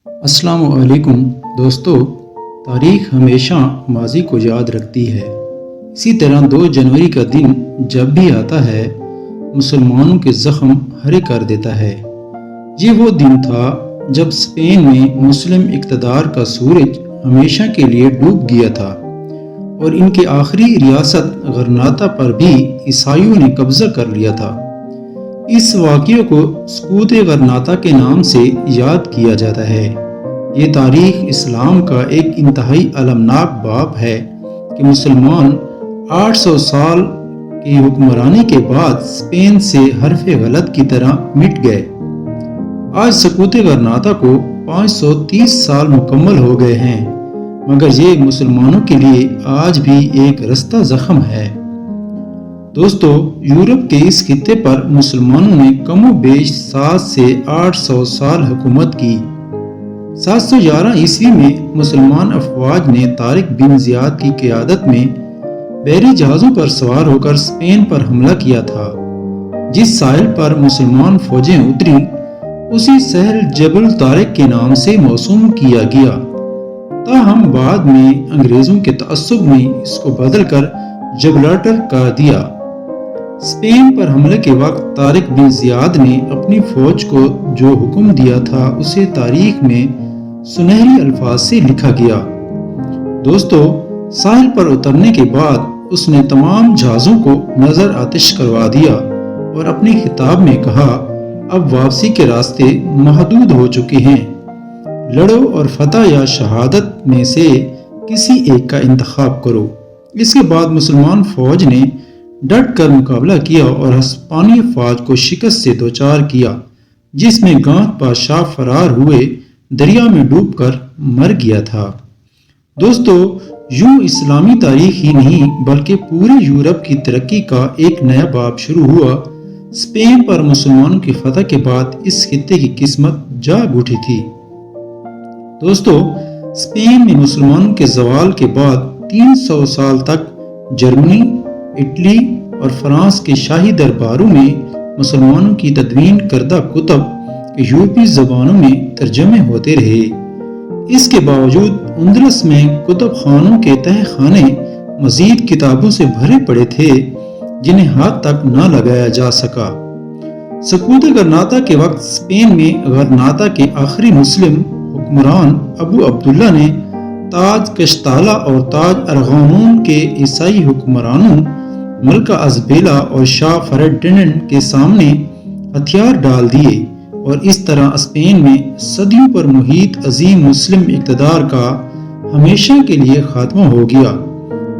السلام علیکم دوستو، تاریخ ہمیشہ ماضی کو یاد رکھتی ہے۔ اسی طرح 2 جنوری کا دن جب بھی آتا ہے مسلمانوں کے زخم ہرے کر دیتا ہے۔ یہ وہ دن تھا جب اسپین میں مسلم اقتدار کا سورج ہمیشہ کے لیے ڈوب گیا تھا اور ان کی آخری ریاست غرناطہ پر بھی عیسائیوں نے قبضہ کر لیا تھا۔ اس واقعے کو سقوط غرناطہ کے نام سے یاد کیا جاتا ہے۔ یہ تاریخ اسلام کا ایک انتہائی المناک باب ہے کہ مسلمان 800 سال کی حکمرانی کے بعد اسپین سے حرف غلط کی طرح مٹ گئے۔ آج سقوط غرناطہ کو 530 سال مکمل ہو گئے ہیں، مگر یہ مسلمانوں کے لیے آج بھی ایک رستہ زخم ہے۔ دوستو، یورپ کے اس خطے پر مسلمانوں نے کم و بیش 7 سے 800 سال حکومت کی۔ 711 عیسوی میں مسلمان افواج نے طارق بن زیاد کی قیادت میں بحری جہازوں پر سوار ہو کر اسپین پر حملہ کیا تھا۔ جس ساحل پر مسلمان فوجیں اتری اسی ساحل جبل طارق کے نام سے موسوم کیا گیا، تاہم بعد میں انگریزوں کے تعصب میں اس کو بدل کر جبلالٹر کر دیا۔ اسپین پر حملے کے وقت طارق بن زیاد نے اپنی فوج کو جو حکم دیا تھا اسے تاریخ میں سنہری الفاظ سے لکھا گیا۔ دوستو، ساحل پر اترنے کے بعد اس نے تمام جہازوں کو نظر آتش کروا دیا اور اپنے خطاب میں کہا، اب واپسی کے راستے محدود ہو چکے ہیں، لڑو اور فتح یا شہادت میں سے کسی ایک کا انتخاب کرو۔ اس کے بعد مسلمان فوج نے ڈٹ کر مقابلہ کیا اور ہسپانوی فوج کو شکست سے دوچار کیا، جس میں گانت بادشاہ فرار ہوئے دریا میں ڈوب کر مر گیا تھا۔ دوستو، یوں اسلامی تاریخ ہی نہیں بلکہ پورے یورپ کی ترقی کا ایک نیا باب شروع ہوا۔ اسپین پر مسلمانوں کی فتح کے بعد اس خطے کی قسمت جاگ اٹھی تھی۔ دوستو، اسپین میں مسلمانوں کے زوال کے بعد 300 سال تک جرمنی، اٹلی اور فرانس کے شاہی درباروں میں مسلمانوں کی تدوین کردہ کتب یورپی زبانوں میں ترجمے ہوتے رہے۔ اس کے باوجود اندلس میں کتب خانوں کے تہہ خانے مزید کتابوں سے بھرے پڑے تھے جنہیں ہاتھ تک نہ لگایا جا سکا۔ سقوط غرناطہ کے وقت اسپین میں غرناطہ کے آخری مسلم حکمران ابو عبداللہ نے تاج کشتالہ اور تاج ارغانون کے عیسائی حکمرانوں ملکہ ازبیلا اور شاہ فردیننڈ کے سامنے ہتھیار ڈال دیے اور اس طرح اسپین میں صدیوں پر محیط عظیم مسلم اقتدار کا ہمیشہ کے لیے خاتمہ ہو گیا۔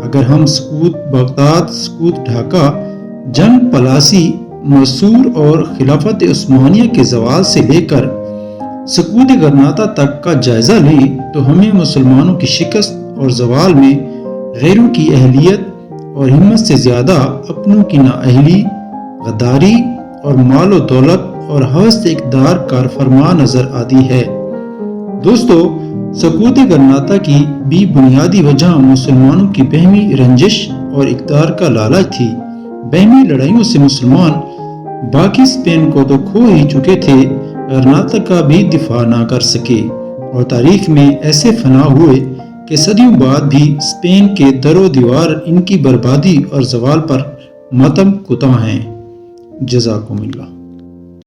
اگر ہم سقوط بغداد، سقوط ڈھاکہ، جنگ پلاسی، مسور اور خلافت عثمانیہ کے زوال سے لے کر سقوط غرناطہ تک کا جائزہ لیں تو ہمیں مسلمانوں کی شکست اور زوال میں غیروں کی اہلیت اور ہمت سے زیادہ اپنوں کی نااہلی، غداری اور مال و دولت اور حوث اقتدار کارفرما نظر آتی ہے۔ دوستو، سقوط غرناطہ کی بھی بنیادی وجہ مسلمانوں کی باہمی رنجش اور اقتدار کا لالچ تھی۔ باہمی لڑائیوں سے مسلمان باقی اسپین کو تو کھو ہی چکے تھے، غرناطہ کا بھی دفاع نہ کر سکے، اور تاریخ میں ایسے فنا ہوئے کہ صدیوں بعد بھی اسپین کے در و دیوار ان کی بربادی اور زوال پر ماتم کتا ہیں۔ جزاکم اللہ۔